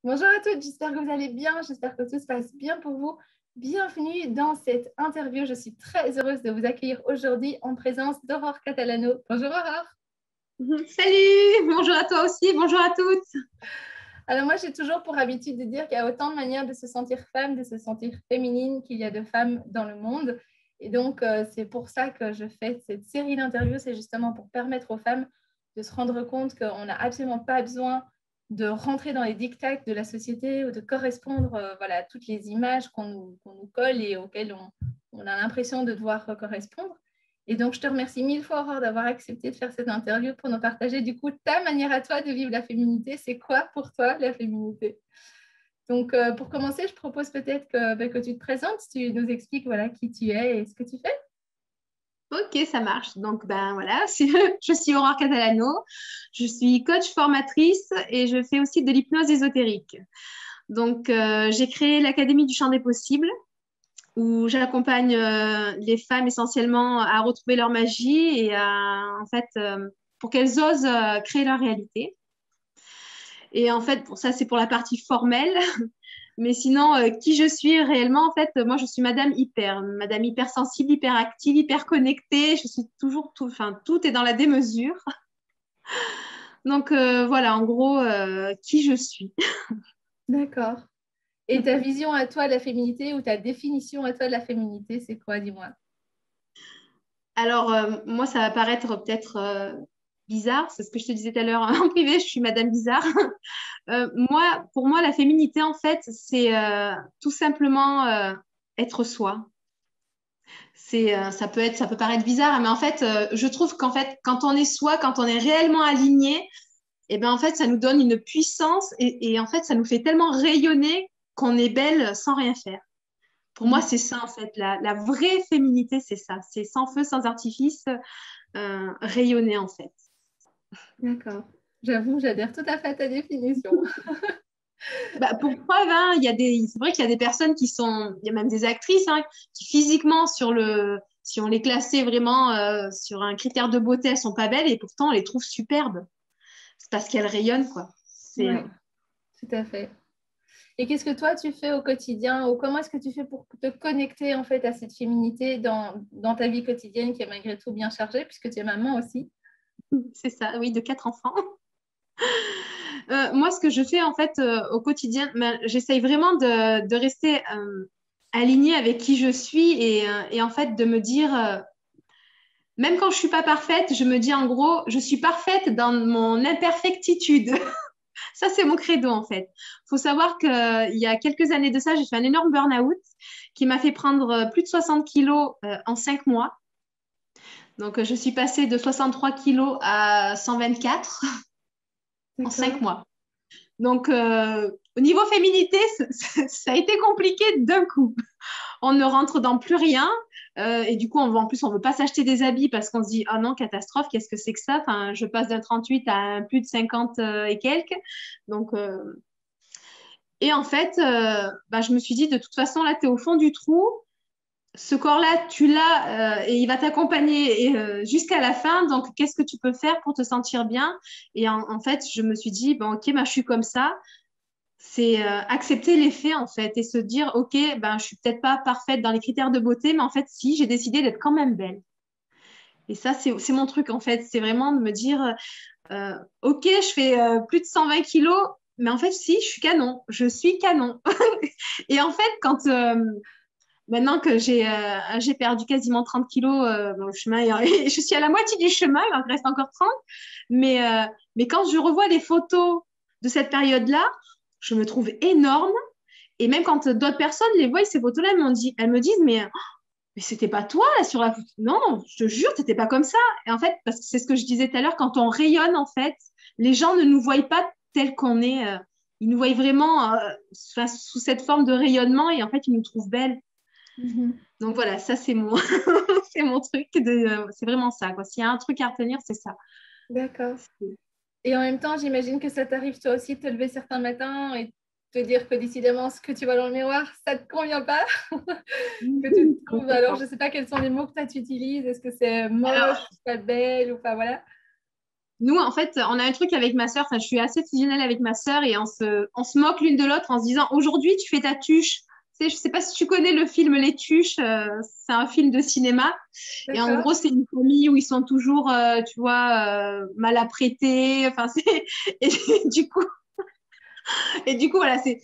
Bonjour à toutes, j'espère que vous allez bien, j'espère que tout se passe bien pour vous. Bienvenue dans cette interview. Je suis très heureuse de vous accueillir aujourd'hui en présence d'Aurore Catalano. Bonjour Aurore. Salut, bonjour à toi aussi, bonjour à toutes. Alors moi, j'ai toujours pour habitude de dire qu'il y a autant de manières de se sentir femme, de se sentir féminine qu'il y a de femmes dans le monde. Et donc, c'est pour ça que je fais cette série d'interviews. C'est justement pour permettre aux femmes de se rendre compte qu'on n'a absolument pas besoin de rentrer dans les dictats de la société ou de correspondre voilà, à toutes les images qu'on nous colle et auxquelles on a l'impression de devoir correspondre. Et donc, je te remercie mille fois, Aurore, d'avoir accepté de faire cette interview pour nous partager du coup ta manière à toi de vivre la féminité. C'est quoi pour toi la féminité? Donc, pour commencer, je propose peut-être que tu te présentes, tu nous expliques voilà, qui tu es et ce que tu fais. Ok, ça marche. Donc, ben voilà, je suis Aurore Catalano, je suis coach formatrice et je fais aussi de l'hypnose ésotérique. Donc, j'ai créé l'Académie du Champ des Possibles où j'accompagne les femmes essentiellement à retrouver leur magie et en fait, pour qu'elles osent créer leur réalité. Et en fait, pour ça, c'est pour la partie formelle. Mais sinon, qui je suis réellement, en fait, moi, je suis madame hyper sensible, hyper active, hyper connectée. Je suis toujours tout, enfin, tout est dans la démesure. Donc, voilà, en gros, qui je suis. D'accord. Et ta vision à toi de la féminité ou ta définition à toi de la féminité, c'est quoi, dis-moi? Alors, moi, ça va paraître peut-être bizarre. C'est ce que je te disais tout à l'heure en privé, je suis madame bizarre. Moi, pour moi, la féminité, en fait, c'est tout simplement être soi. Ça peut paraître bizarre, mais en fait, je trouve qu'en fait, quand on est soi, quand on est réellement aligné, et ben en fait, ça nous donne une puissance et en fait, ça nous fait tellement rayonner qu'on est belle sans rien faire. Pour moi, c'est ça en fait, la vraie féminité, c'est ça, c'est sans feu, sans artifice, rayonner en fait. D'accord. J'avoue, j'adhère tout à fait à ta définition. Bah, pour preuve, hein, c'est vrai qu'il y a des personnes qui sont, il y a même des actrices hein, qui physiquement si on les classait vraiment sur un critère de beauté, elles sont pas belles et pourtant on les trouve superbes. C'est parce qu'elles rayonnent quoi. Oui, tout à fait. Et qu'est-ce que toi tu fais au quotidien ou comment est-ce que tu fais pour te connecter en fait à cette féminité dans ta vie quotidienne qui est malgré tout bien chargée puisque tu es maman aussi? C'est ça, oui, de 4 enfants. Moi, ce que je fais en fait au quotidien, ben, j'essaye vraiment de rester alignée avec qui je suis et en fait de me dire, même quand je suis pas parfaite, je me dis en gros, je suis parfaite dans mon imperfectitude. Ça, c'est mon credo en fait. Il faut savoir qu'il y a quelques années de ça, j'ai fait un énorme burn-out qui m'a fait prendre plus de 60 kilos en 5 mois. Donc, je suis passée de 63 kilos à 124 en 5 D'accord. mois. Donc, au niveau féminité, ça a été compliqué d'un coup. On ne rentre dans plus rien. Et du coup, en plus, on ne veut pas s'acheter des habits parce qu'on se dit, oh non, catastrophe, qu'est-ce que c'est que ça? Enfin, je passe d'un 38 à un plus de 50 et quelques. Donc, et en fait, bah, je me suis dit, de toute façon, là, tu es au fond du trou. Ce corps-là, tu l'as et il va t'accompagner jusqu'à la fin. Donc, qu'est-ce que tu peux faire pour te sentir bien? Et en fait, je me suis dit, bon, ok, bah, je suis comme ça. C'est accepter les faits, en fait, et se dire, ok, ben, je suis peut-être pas parfaite dans les critères de beauté, mais en fait, si, j'ai décidé d'être quand même belle. Et ça, c'est mon truc, en fait. C'est vraiment de me dire, ok, je fais plus de 120 kilos, mais en fait, si, je suis canon. Je suis canon. Et en fait, maintenant que j'ai perdu quasiment 30 kilos dans le chemin, et je suis à la moitié du chemin, il en reste encore 30. Mais quand je revois les photos de cette période-là, je me trouve énorme. Et même quand d'autres personnes les voient, ces photos-là, elles me disent, mais c'était pas toi là sur la photo. Non, je te jure, t'étais pas comme ça. Et en fait, parce que c'est ce que je disais tout à l'heure, quand on rayonne, en fait, les gens ne nous voient pas tel qu'on est. Ils nous voient vraiment sous cette forme de rayonnement et en fait, ils nous trouvent belles. Mhm. Donc voilà, ça c'est mon, c'est mon truc. C'est vraiment ça, quoi. S'il y a un truc à retenir, c'est ça. D'accord. Et en même temps, j'imagine que ça t'arrive toi aussi de te lever certains matins et te dire que décidément, ce que tu vois dans le miroir, ça ne te convient pas. Que tu te trouves, alors je Complètement. ne sais pas quels sont les mots que toi tu utilises, est-ce que c'est moche, Alors, pas belle ou pas, voilà. Nous, en fait, on a un truc avec ma sœur. Enfin, je suis assez fusionnelle avec ma sœur et on se moque l'une de l'autre en se disant, aujourd'hui, tu fais ta tuche. Tu sais, je sais pas si tu connais le film Les Tuches. C'est un film de cinéma. Et en D'accord. gros, c'est une famille où ils sont toujours, tu vois, mal apprêtés. Enfin, et du coup, voilà, c'est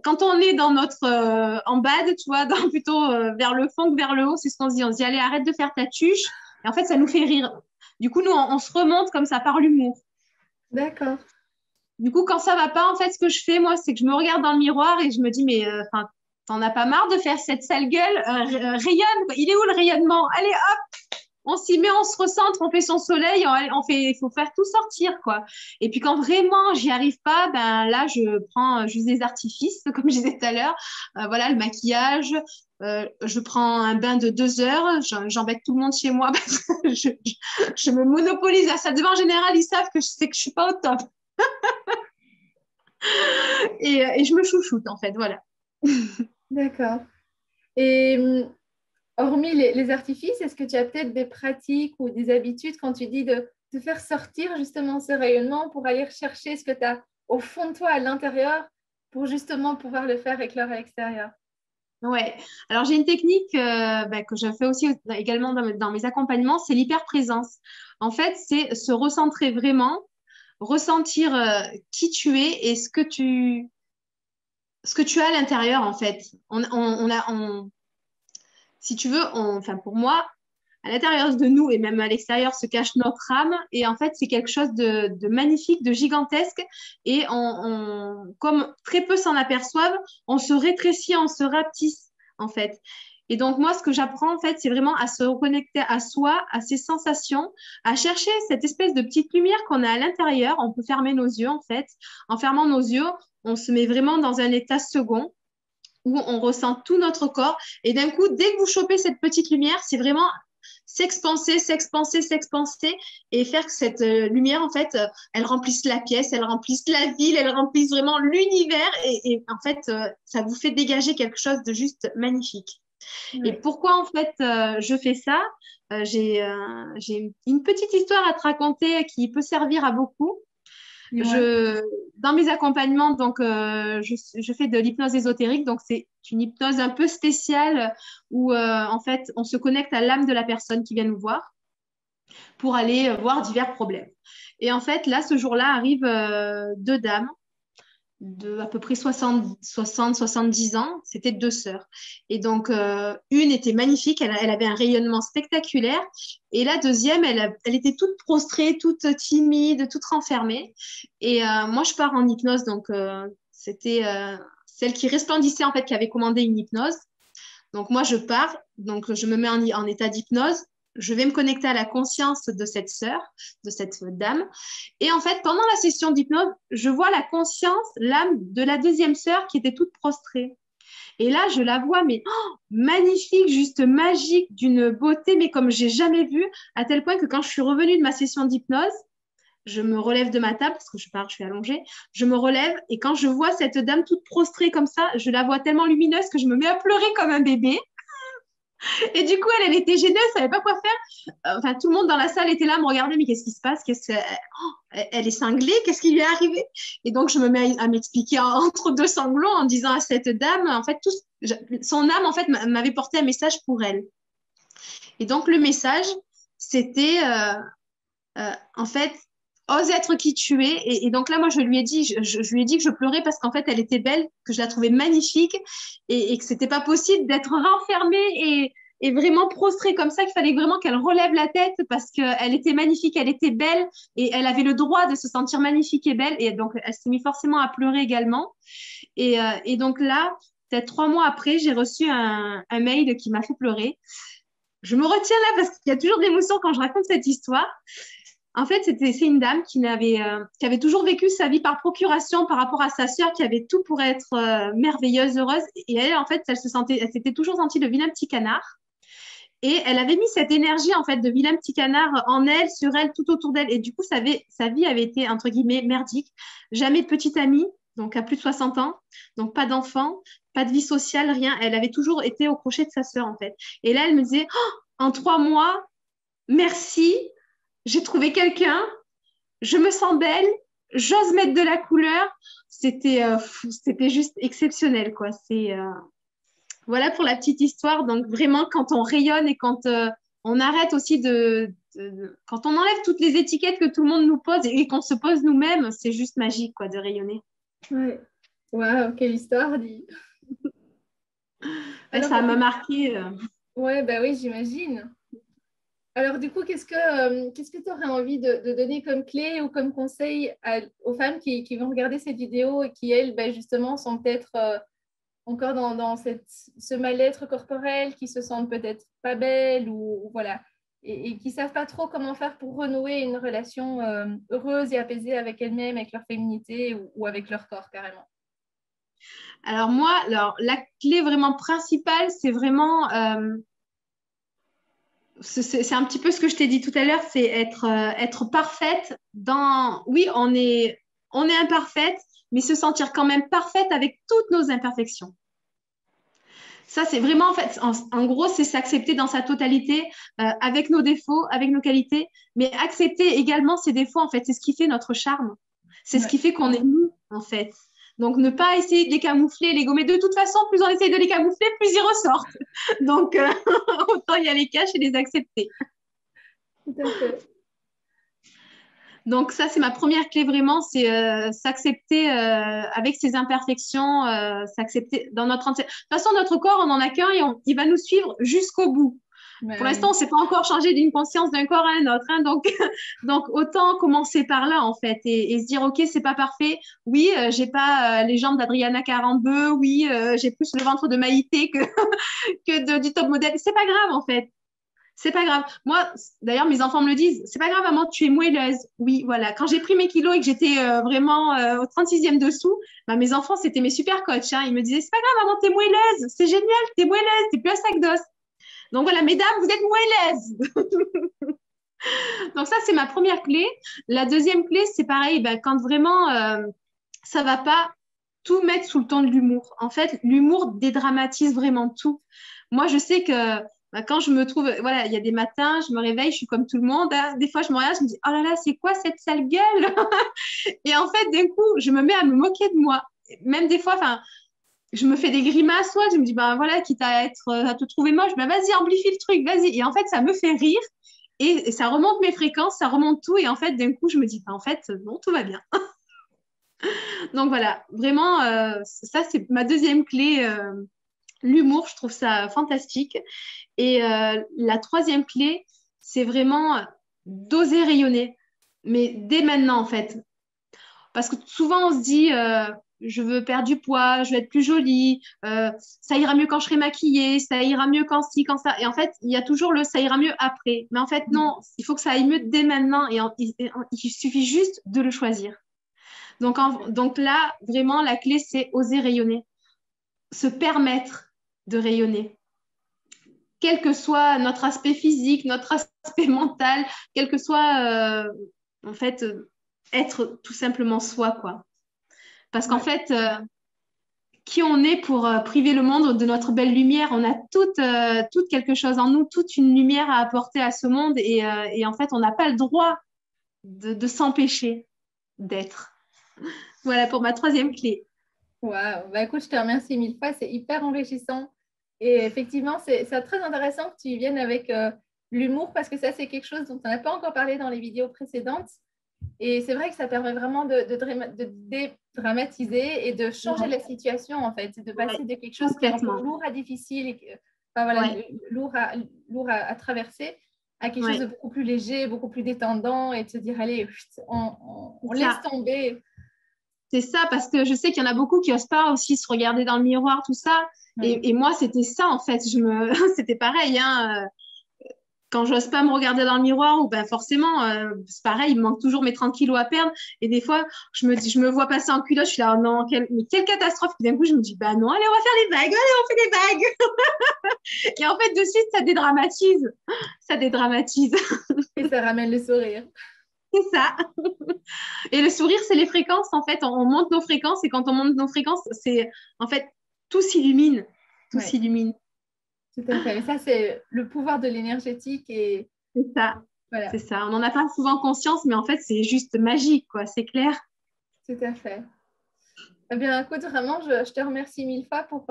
quand on est dans notre en bad, tu vois, plutôt vers le fond que vers le haut, c'est ce qu'on se dit. On se dit, allez, arrête de faire ta tuche. Et en fait, ça nous fait rire. Du coup, nous, on se remonte comme ça par l'humour. D'accord. Du coup, quand ça va pas, en fait, ce que je fais, moi, c'est que je me regarde dans le miroir et je me dis, mais enfin, t'en as pas marre de faire cette sale gueule? Rayonne, quoi. Il est où le rayonnement? Allez, hop, on s'y met, on se recentre, on fait son soleil, on fait, il faut faire tout sortir, quoi. Et puis quand vraiment j'y arrive pas, ben là, je prends juste des artifices, comme je disais tout à l'heure. Voilà, le maquillage. Je prends un bain de 2 heures, j'embête tout le monde chez moi parce que je me monopolise la salle de bain. En général, ils savent que je sais que je suis pas au top. Et je me chouchoute, en fait, voilà. D'accord. Et hormis les artifices, est-ce que tu as peut-être des pratiques ou des habitudes quand tu dis de faire sortir justement ce rayonnement pour aller chercher ce que tu as au fond de toi, à l'intérieur, pour justement pouvoir le faire éclore à l'extérieur? Ouais. Alors, j'ai une technique que je fais aussi également dans mes accompagnements, c'est l'hyperprésence. En fait, c'est se recentrer vraiment, ressentir qui tu es et ce que tu as à l'intérieur, en fait. Si tu veux, enfin, pour moi, à l'intérieur de nous et même à l'extérieur se cache notre âme. Et en fait, c'est quelque chose de magnifique, de gigantesque. Et comme très peu s'en aperçoivent, on se rétrécit, on se rapetisse, en fait. Et donc, moi, ce que j'apprends, en fait, c'est vraiment à se reconnecter à soi, à ses sensations, à chercher cette espèce de petite lumière qu'on a à l'intérieur. On peut fermer nos yeux, en fait. En fermant nos yeux, on se met vraiment dans un état second où on ressent tout notre corps. Et d'un coup, dès que vous chopez cette petite lumière, c'est vraiment s'expanser, s'expanser, s'expanser et faire que cette lumière, en fait, elle remplisse la pièce, elle remplisse la ville, elle remplisse vraiment l'univers et en fait, ça vous fait dégager quelque chose de juste magnifique. Et Oui. pourquoi, en fait, je fais ça? J'ai une petite histoire à te raconter qui peut servir à beaucoup. Dis-moi. Dans mes accompagnements, donc, je fais de l'hypnose ésotérique. Donc, c'est une hypnose un peu spéciale où, en fait, on se connecte à l'âme de la personne qui vient nous voir pour aller voir divers problèmes. Et en fait, là, ce jour-là, arrivent 2 dames de à peu près 70 ans. C'était 2 sœurs. Et donc, une était magnifique, elle avait un rayonnement spectaculaire. Et la deuxième, elle était toute prostrée, toute timide, toute renfermée. Et moi, je pars en hypnose. Donc, c'était celle qui resplendissait, en fait, qui avait commandé une hypnose. Donc, moi, je pars. Donc, je me mets en état d'hypnose. Je vais me connecter à la conscience de cette sœur, de cette dame. Et en fait, pendant la session d'hypnose, je vois la conscience, l'âme de la deuxième sœur qui était toute prostrée. Et là, je la vois, mais magnifique, juste magique, d'une beauté, mais comme j'ai jamais vu, à tel point que quand je suis revenue de ma session d'hypnose, je me relève de ma table, parce que je pars, je suis allongée, je me relève, et quand je vois cette dame toute prostrée comme ça, je la vois tellement lumineuse que je me mets à pleurer comme un bébé. Et du coup, elle était gênée, elle savait pas quoi faire. Enfin, tout le monde dans la salle était là, me regardait, mais qu'est-ce qui se passe? Elle est cinglée, qu'est-ce qui lui est arrivé? Et donc, je me mets à m'expliquer entre deux sanglots en disant à cette dame, en fait, son âme, en fait, m'avait porté un message pour elle. Et donc, le message, c'était, en fait, ose être qui tu es. Et donc là, moi, je lui ai dit, je lui ai dit que je pleurais parce qu'en fait, elle était belle, que je la trouvais magnifique et que c'était pas possible d'être renfermée et vraiment prostrée comme ça, qu'il fallait vraiment qu'elle relève la tête parce qu'elle était magnifique, elle était belle et elle avait le droit de se sentir magnifique et belle. Et donc, elle s'est mise forcément à pleurer également. Et donc là, peut-être 3 mois après, j'ai reçu un mail qui m'a fait pleurer. Je me retiens là parce qu'il y a toujours de l'émotion quand je raconte cette histoire. En fait, c'est une dame qui avait toujours vécu sa vie par procuration par rapport à sa sœur qui avait tout pour être merveilleuse, heureuse. Et elle, en fait, elle s'était toujours sentie le vilain petit canard. Et elle avait mis cette énergie, en fait, de vilain petit canard en elle, sur elle, tout autour d'elle. Et du coup, sa vie avait été, entre guillemets, merdique. Jamais de petite amie, donc à plus de 60 ans. Donc pas d'enfant, pas de vie sociale, rien. Elle avait toujours été au crochet de sa sœur, en fait. Et là, elle me disait, oh, en 3 mois, merci, j'ai trouvé quelqu'un je me sens belle, j'ose mettre de la couleur. C'était juste exceptionnel, quoi. Voilà pour la petite histoire. Donc, vraiment, quand on rayonne et quand on arrête aussi quand on enlève toutes les étiquettes que tout le monde nous pose et qu'on se pose nous-mêmes, c'est juste magique, quoi, de rayonner. Ouais. Waouh, quelle histoire, dit. Ouais, Alors, ça m'a marqué. ouais, bah oui, j'imagine. Alors, du coup, qu'est-ce que tu aurais envie de donner comme clé ou comme conseil aux femmes qui vont regarder cette vidéo et qui, elles, ben, justement, sont peut-être encore dans ce mal-être corporel, qui se sentent peut-être pas belles ou voilà, et qui savent pas trop comment faire pour renouer une relation heureuse et apaisée avec elles-mêmes, avec leur féminité ou avec leur corps carrément. Alors moi, la clé vraiment principale, c'est vraiment, c'est un petit peu ce que je t'ai dit tout à l'heure, c'est être parfaite oui, on est imparfaite, mais se sentir quand même parfaite avec toutes nos imperfections. Ça, c'est vraiment, en fait, en gros, c'est s'accepter dans sa totalité, avec nos défauts, avec nos qualités, mais accepter également ses défauts, en fait, c'est ce qui fait notre charme. C'est ce Ouais. qui fait qu'on est nous, en fait. Donc, ne pas essayer de les camoufler, les gommer. De toute façon, plus on essaye de les camoufler, plus ils ressortent. Donc, autant y aller cash et les accepter. Tout à fait. Donc, ça, c'est ma première clé vraiment, c'est s'accepter avec ses imperfections, s'accepter dans de toute façon, notre corps, on en a qu'un et il va nous suivre jusqu'au bout. Pour Ouais. l'instant, on ne s'est pas encore changé d'une conscience d'un corps à un autre. Hein, donc, autant commencer par là, en fait, et se dire, OK, c'est pas parfait. Oui, j'ai pas les jambes d'Adriana Carambeu. Oui, j'ai plus le ventre de Maïté du top modèle. C'est pas grave, en fait. C'est pas grave. Moi, d'ailleurs, mes enfants me le disent. C'est pas grave, maman, tu es moelleuse. Oui, voilà. Quand j'ai pris mes kilos et que j'étais vraiment au 36e dessous, bah, mes enfants, c'était mes super coachs. Hein. Ils me disaient, c'est pas grave, maman, t'es moelleuse. C'est génial, t'es moelleuse. T'es plus un sac d'os. Donc voilà, mesdames, vous êtes moelleuses. Donc ça, c'est ma première clé. La deuxième clé, c'est pareil, ben, quand vraiment ça va pas, tout mettre sous le ton de l'humour. En fait, l'humour dédramatise vraiment tout. Moi, je sais que ben, quand je me trouve, voilà, il y a des matins, je me réveille, je suis comme tout le monde. Hein. Des fois, je me regarde, je me dis, oh là là, c'est quoi cette sale gueule? Et en fait, d'un coup, je me mets à me moquer de moi. Même des fois, enfin, je me fais des grimaces, soit je me dis, ben voilà, quitte à te trouver moche, ben vas-y, amplifie le truc, vas-y. Et en fait, ça me fait rire et ça remonte mes fréquences, ça remonte tout. Et en fait, d'un coup, je me dis, ben, en fait, non, tout va bien. Donc voilà, vraiment, ça, c'est ma deuxième clé, l'humour, je trouve ça fantastique. Et la troisième clé, c'est vraiment d'oser rayonner, mais dès maintenant, en fait. Parce que souvent, on se dit, je veux perdre du poids, je veux être plus jolie, ça ira mieux quand je serai maquillée, ça ira mieux quand ci, quand ça. Et en fait, il y a toujours le ça ira mieux après. Mais en fait, non, il faut que ça aille mieux dès maintenant et il suffit juste de le choisir. Donc là, vraiment, la clé, c'est oser rayonner, se permettre de rayonner. Quel que soit notre aspect physique, notre aspect mental, quel que soit, en fait, être tout simplement soi, quoi. Parce qu'en Ouais. fait, qui on est pour priver le monde de notre belle lumière? On a toute quelque chose en nous, toute une lumière à apporter à ce monde et en fait, on n'a pas le droit de s'empêcher d'être. Voilà pour ma troisième clé. Waouh. Bah, écoute, je te remercie mille fois. C'est hyper enrichissant. Et effectivement, c'est très intéressant que tu viennes avec l'humour parce que ça, c'est quelque chose dont on n'a pas encore parlé dans les vidéos précédentes. Et c'est vrai que ça permet vraiment de dédramatiser et de changer Ouais, la situation, en fait, de ouais, passer de quelque chose qui est encore complètement. lourd à difficile, enfin, voilà, Ouais, lourd à traverser, à quelque chose de ouais, beaucoup plus léger, beaucoup plus détendant, et de se dire, allez, on c'est laisse ça. tomber. C'est ça, parce que je sais qu'il y en a beaucoup qui osent pas aussi se regarder dans le miroir, tout ça. Oui, Et moi, c'était ça, en fait. C'était pareil, hein. Quand j'ose pas me regarder dans le miroir, ou ben forcément, c'est pareil, il me manque toujours mes 30 kilos à perdre. Et des fois, je me vois passer en culotte, je suis là, oh non, mais quelle catastrophe. Puis d'un coup, je me dis, bah non, allez, on va faire les vagues, allez, on fait des vagues. Et en fait, de suite, ça dédramatise. Ça dédramatise. et ça ramène le sourire. C'est ça. Et le sourire, c'est les fréquences. En fait, on monte nos fréquences et quand on monte nos fréquences, c'est en fait tout s'illumine. Tout Oui, s'illumine. tout à fait. Et ça, c'est le pouvoir de l'énergétique et C'est ça. Voilà, c'est ça. On n'en a pas souvent conscience, mais en fait, c'est juste magique, quoi. C'est clair. tout à fait. Eh bien, écoute, vraiment, je te remercie mille fois pour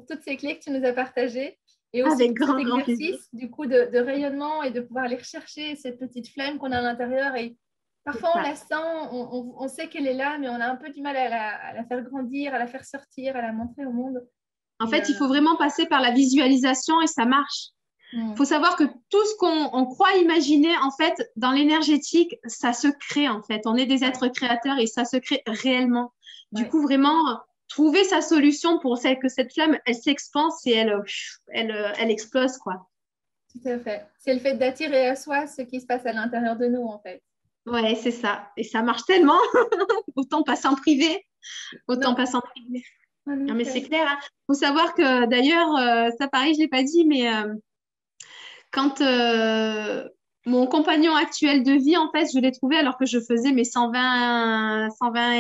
toutes ces clés que tu nous as partagées et aussi Avec pour cet grand, grand plaisir. exercice du coup de rayonnement et de pouvoir aller rechercher cette petite flamme qu'on a à l'intérieur. Et C'est parfois, on ça. la sent, on sait qu'elle est là, mais on a un peu du mal à la faire grandir, à la faire sortir, à la montrer au monde. En Et, fait, il faut vraiment passer par la visualisation et ça marche. Il faut mm, savoir que tout ce qu'on croit imaginer, en fait, dans l'énergétique, ça se crée, en fait. On est des ouais, êtres créateurs et ça se crée réellement. Du ouais, coup, vraiment, trouver sa solution pour que cette flamme, elle s'expanse et elle explose, quoi. tout à fait. C'est le fait d'attirer à soi ce qui se passe à l'intérieur de nous, en fait. Ouais, c'est ça. Et ça marche tellement. Autant passer en privé. Autant Non, passer en privé. en Non, mais c'est effet. clair, hein. Faut savoir que d'ailleurs, ça pareil, je l'ai pas dit, mais quand mon compagnon actuel de vie, en fait, je l'ai trouvé alors que je faisais mes 120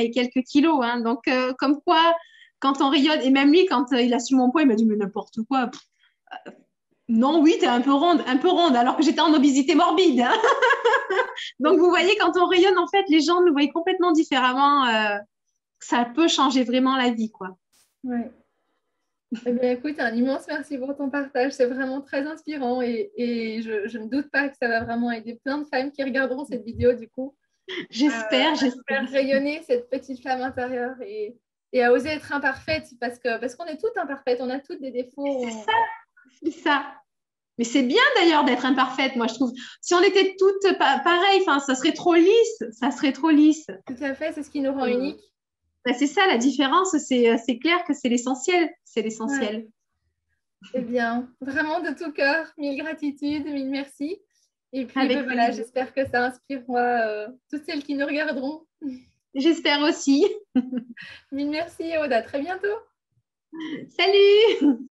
et quelques kilos, hein. Donc, comme quoi, quand on rayonne, et même lui, quand il a su mon poids, il m'a dit, mais n'importe quoi. Non, oui, t'es un peu ronde, alors que j'étais en obésité morbide, hein. Donc, vous voyez, quand on rayonne, en fait, les gens nous voient complètement différemment. Ça peut changer vraiment la vie, quoi. Ouais. Eh bien, écoute, un immense merci pour ton partage. C'est vraiment très inspirant et je ne doute pas que ça va vraiment aider plein de femmes qui regarderont cette vidéo du coup J'espère, à j'espère. faire rayonner cette petite flamme intérieure et à oser être imparfaite parce qu'on est toutes imparfaites, on a toutes des défauts. C'est ça, c'est ça. Mais c'est bien d'ailleurs d'être imparfaite, moi je trouve. Si on était toutes pareilles, enfin, ça serait trop lisse, ça serait trop lisse. Tout à fait, c'est ce qui nous rend Hum. uniques. Ben, c'est ça la différence, c'est clair que c'est l'essentiel, c'est Ouais. l'essentiel. Eh bien, vraiment de tout cœur, mille gratitudes, mille merci. Et puis, ben Avec voilà, plaisir. j'espère que ça inspirera toutes celles qui nous regarderont. J'espère aussi. Mille merci, Aude, à très bientôt. Salut!